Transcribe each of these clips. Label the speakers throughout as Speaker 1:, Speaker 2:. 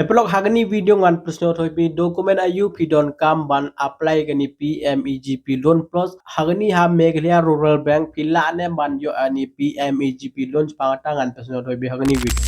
Speaker 1: Epilogue hagani video ngan presno thoi pi document ayu pidon kam ban apply gani PMEGP loan plus hagani ha Meghalaya Rural Bank pila ne ban yo ani PMEGP loan pangata ngan presno thoi bi hagani video.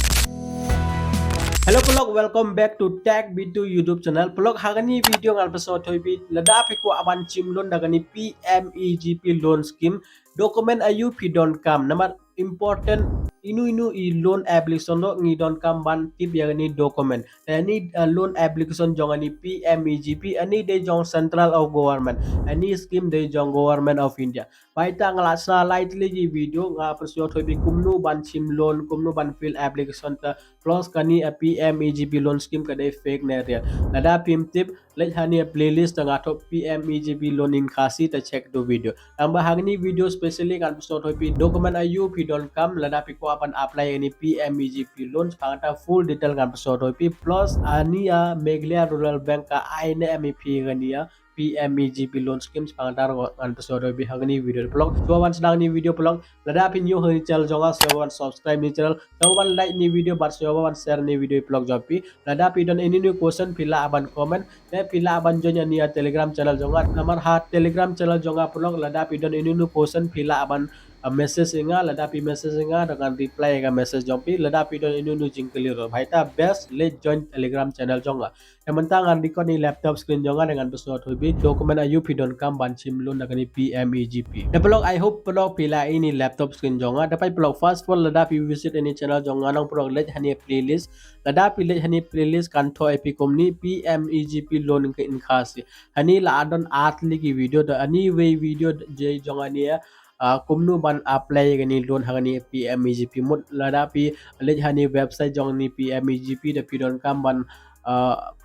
Speaker 1: Hello pelok, welcome back to Tech Bittu YouTube channel. Pelok hagani video ngan presno thoi bi lada pi ko aban chim loan dagani PMEGP loan scheme document ayu pidon kam nama important inu I loan application no ngidon kam ban tip yang ni document ani loan application jong ani PMEGP ani de jong central of government ani scheme de jong government of India baita ngalasa lightly ji video nga persyo thobi kumnu ban chim loan kumnu ban fill application ta plus kani a PMEGP loan scheme ka de fake ne real nada pim tip let hani a playlist nga to PMEGP loan in khasi ta check do video amba hagni video specially kan persyo thobi document ayu pidon kam lada pi ko apan apply any PMEGP loans pangata full detail kan episode pi plus ania Meghalaya Rural Bank ka aine MEP gania PMEGP loan schemes pangata kan episode pi hagni video pelong so sedang ni video pelong lada pi new hari channel jonga so subscribe ni channel so like ni video but so share ni video pelong jopi lada pi don any new question pila aban comment ne pila aban join ni telegram channel jonga namar ha telegram channel jonga pelong lada pi don any new question pila aban message inga lada pi message inga dengan reply ga message jompi lada pi don inu nu jingkeli ro bhaita best let join telegram channel jonga emantang an record ni laptop screen jonga dengan pesawat hobi dokumen ayu pi don kam banchim lun dengan PMEGP develop I hope pelok pila ini laptop screen jonga dapat pelok fast for lada pi visit any channel jonga nang pelok let hani playlist lada pi let hani playlist kan tho epi komni PMEGP loan ke in khasi hani la adon art ligi video da ani way video je jonga ni kumnu ban apply gani loan hagani PMEGP mut lada pi lej hani website jong ni PMEGP de pidon kam ban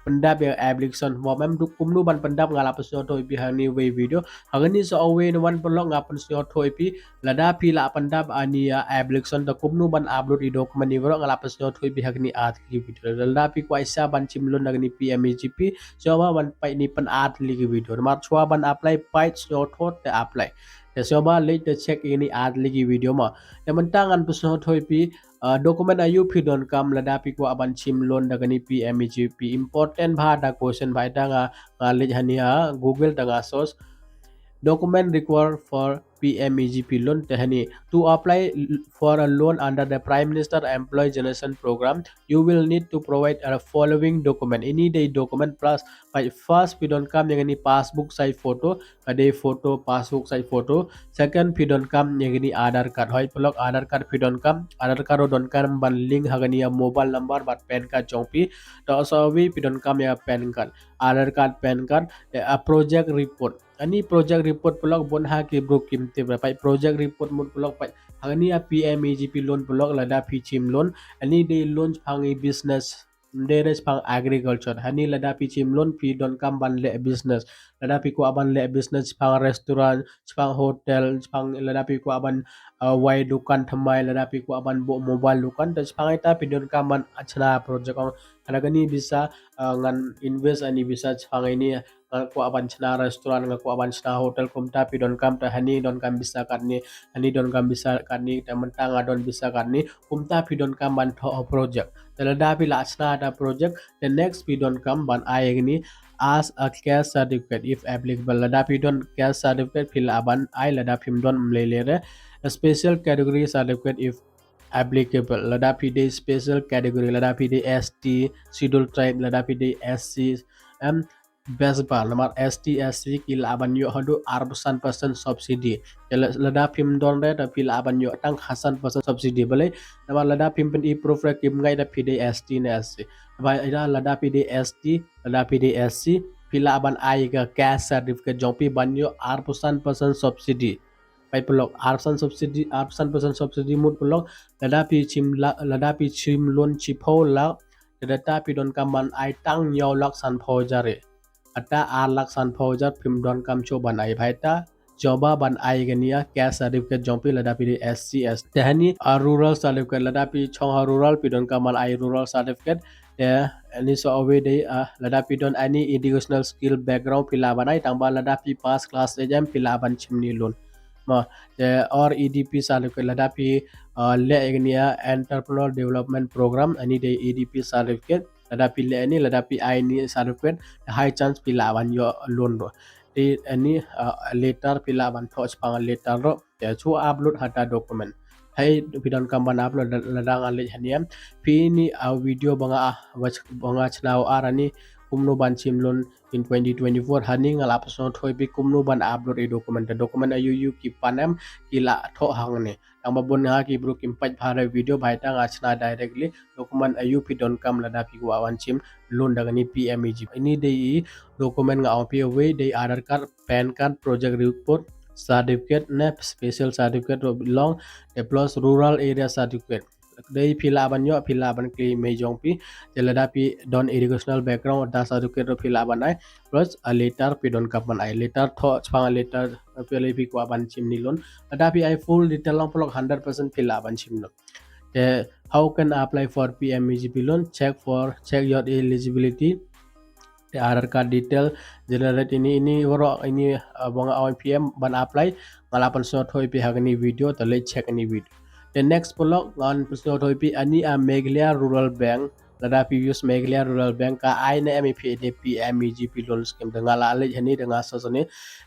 Speaker 1: pendap ya application mo mem du kumnu ban pendap ngala pesyo to pi hani way video hagani so away no one pelok ngapan syo to pi lada pi la pendap ani application to kumnu ban upload I document ni bro ngala pesyo to pi hagani art ki video lada pi ko isa ban chim loan hagani PMEGP so ban pai ni pen art li video mar chwa ban apply pai so thot te apply Soba later check ini ad lagi video ma. Yang mentangan pesawat hoi pi dokumen ayu pi don kam lada pi ko aban chim loan dagani PMEGP important bha da question bha da nga lej hania Google tanga source document required for PMEGP loan tehani to apply for a loan under the Prime Minister Employee Generation Program you will need to provide a following document ini day document plus by first pidon kam yang ini passbook size photo ade photo passbook size photo second pidon kam yang ini Aadhaar card hoi pelok Aadhaar card pidon kam Aadhaar card don kam ban link hagani mobile number bat PAN card jongpi to so wi pidon kam ya PAN card Aadhaar card PAN card a project report ani project report pelok bon ha ki bro kimte berapa project report mun pelok pai ani PMEGP loan pelok lada pichim loan ani de loan phangi business deres phang agriculture hani lada pichim loan pi don kam ban le business lada pi ko aban le business phang restaurant phang hotel phang lada pi ko aban wai dukan thamai lada pi ko aban bo mobile dukan tas phang ita pi don kam ban achna project ong anagani bisa ngan invest ani bisa phang ini ko aban chna restaurant ko aban chna hotel kumta pi don kam ta hani don kam bisa katni hani don kam bisa katni ta mentang adon bisa katni kumta pi don kam ban tho project telada pi la chna ta project the next pi don kam ban aegni as a cash certificate if applicable lada pi don cash certificate fil aban ai lada pim don mlelere a special category certificate if applicable lada pi de special category lada pi de ST scheduled tribe lada pi de SC best bar lamar ST ki laban yo hadu arbusan persen subsidi lada pim don re da pil aban yo tang hasan persen subsidi bale lamar lada pim pen I proof re kim ngai da pide ST ne SC ba ida lada pide ST lada pide SC pila aban ai ga cash certificate jompi ban yo arbusan persen subsidi pai pelok arbusan persen subsidi mut pelok lada pi chim loan chipo la data pi don kaman ai tang nyaw lak san pho jare ata alak san phojar pim don kam cho ban ai bhaita joba ban ai gania cash certificate jompi lada pi SCS tehani rural certificate lada pi chong rural pi don kamal ai rural certificate ani so away day lada pi don any educational skill background pila ban ai tangba lada pi pass class exam pila ban chimni loan ma or EDP certificate lada pi le gania entrepreneur development program ani day EDP certificate lada pile ini lada pi ai ni certificate high chance pila ban yo loan ro di ini later pila ban touch pang later ro te chu upload hata document hai pidon kamban upload lada ngale haniam pi ni video banga banga chnao arani kumno ban chimlon in 2024 hani ngala pasno thoi bi kumno ban upload e document ayu ki panem kila tho hangne ang babon ha ki bro kim paj phare video bhai ta ngachna directly document ayu pidon kam lada pi wa wan chim loan dagani PMEG ini dei document nga op we dei Aadhaar card pan card project report certificate ne special certificate ro belong plus rural area certificate dei phila ban kli me jong pi jelada pi don educational background da certificate ro phila ban ai plus a letter pi don kapan ai letter tho chang letter pele pi kwa ban chim ni lon ada pi ai full detail long plok 100% phila ban chim no how can I apply for PMEGP loan check your eligibility the Aadhaar card detail generate ini woro ini bonga OPM ban apply ngalapan so thoi pi hagani video to le check ini video the next block ngan pusno thoi pi ani a Meghalaya rural bank lada pi use Meghalaya rural bank ka ai na MEP de PMEGP loan scheme de ngala le hani de nga so ne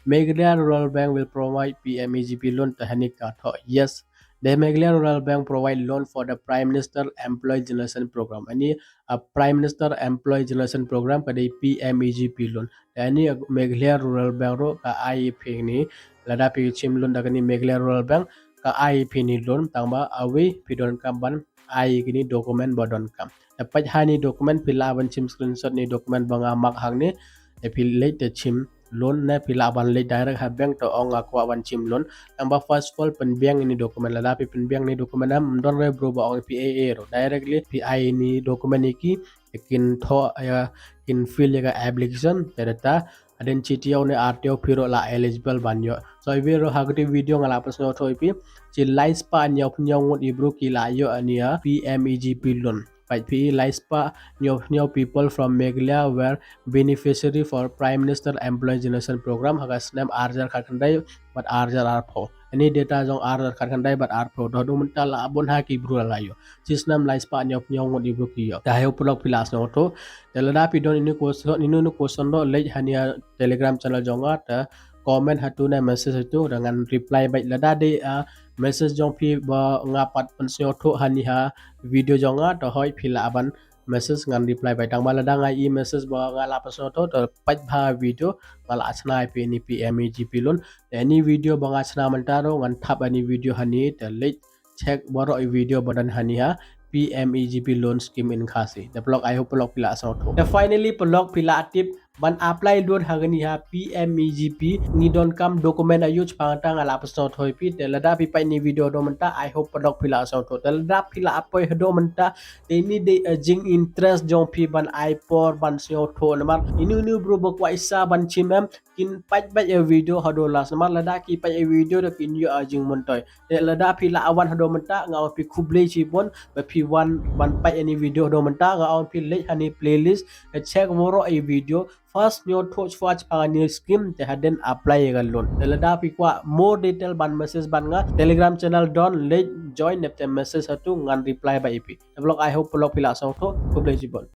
Speaker 1: Meghalaya rural bank will provide PMEGP loan to hani ka tho yes the Meghalaya Rural Bank provide loan for the Prime Minister Employee Generation Program. Ini Prime Minister Employee Generation Program pada PMEGP loan. Ini Meghalaya Rural Bank ro ka IEP ni lada pi chim loan dagani Meghalaya Rural Bank ka IEP ni loan tangba awi pidon kamban ai gini dokumen bodon kam. Dapat hani dokumen pila awan chim screenshot ni dokumen banga mak hang ni pila te chim loan na pila ban le direct ha bank to ong akwa wan chim loan tangba first of all penbiang ini dokumen lada pi penbiang ni dokumen am don re bro ba ong PAA ro directly PI ni dokumen iki kin tho ya kin fill ya application terata aden chitio ne RTO piro la eligible banyo so ibe ro hagti video ngala pasno thoi pi chi lies pa nyop nyong ibru ki la yo ania PMEGP loan by P Lispa new people from Meghalaya were beneficiary for Prime Minister Employee Generation Program hagas name Arjar Khatandai but Arjar Arpo any data jong Arjar Khatandai but Arpo do mental abon ha ki bru layo sisnam Lispa nyong ibru ki yo tayo pulok pilas no to telada pi don ini question do le hania Telegram channel jonga ta comment hatu na message hatu dengan reply baik lada de message jong pi ba ngapat pensio tho hani ha video jonga to hoi phila aban message ngan reply bai tang bala dang ai message ba ngala pasno to paj bha video ngala achna pi ni PMEGP loan any video ba ngachna mantaro ngan thap ani video hani te le check boro video badan hani ha PMEGP loan scheme in khasi the blog I hope blog pila so the finally blog pila tip ban apply loan hagani ha PMEGP ni don kam dokumen ayu chpangta ngala pasno thoi pi telada pi pai ni video do menta I hope blog pila so to telada pila apoi do menta ini de jing interest jong pi ban ipor ban sio tho namar ini bro bok wa isa ban chimem kin paj baj video hado las namar lada ki paj video do kin yo ajing montoy telada pila awan hado menta ngaw pi khuble chi bon ba pi wan ban paj ani video do menta ngaw pi le hani playlist check moro ai video first nyo touch watch pangani scheme te haden apply ga loan telada pi kwa more detail ban message ban nga Telegram channel don le join nepte message hatu ngan reply ba ip blog I hope blog pila so to khuble jibon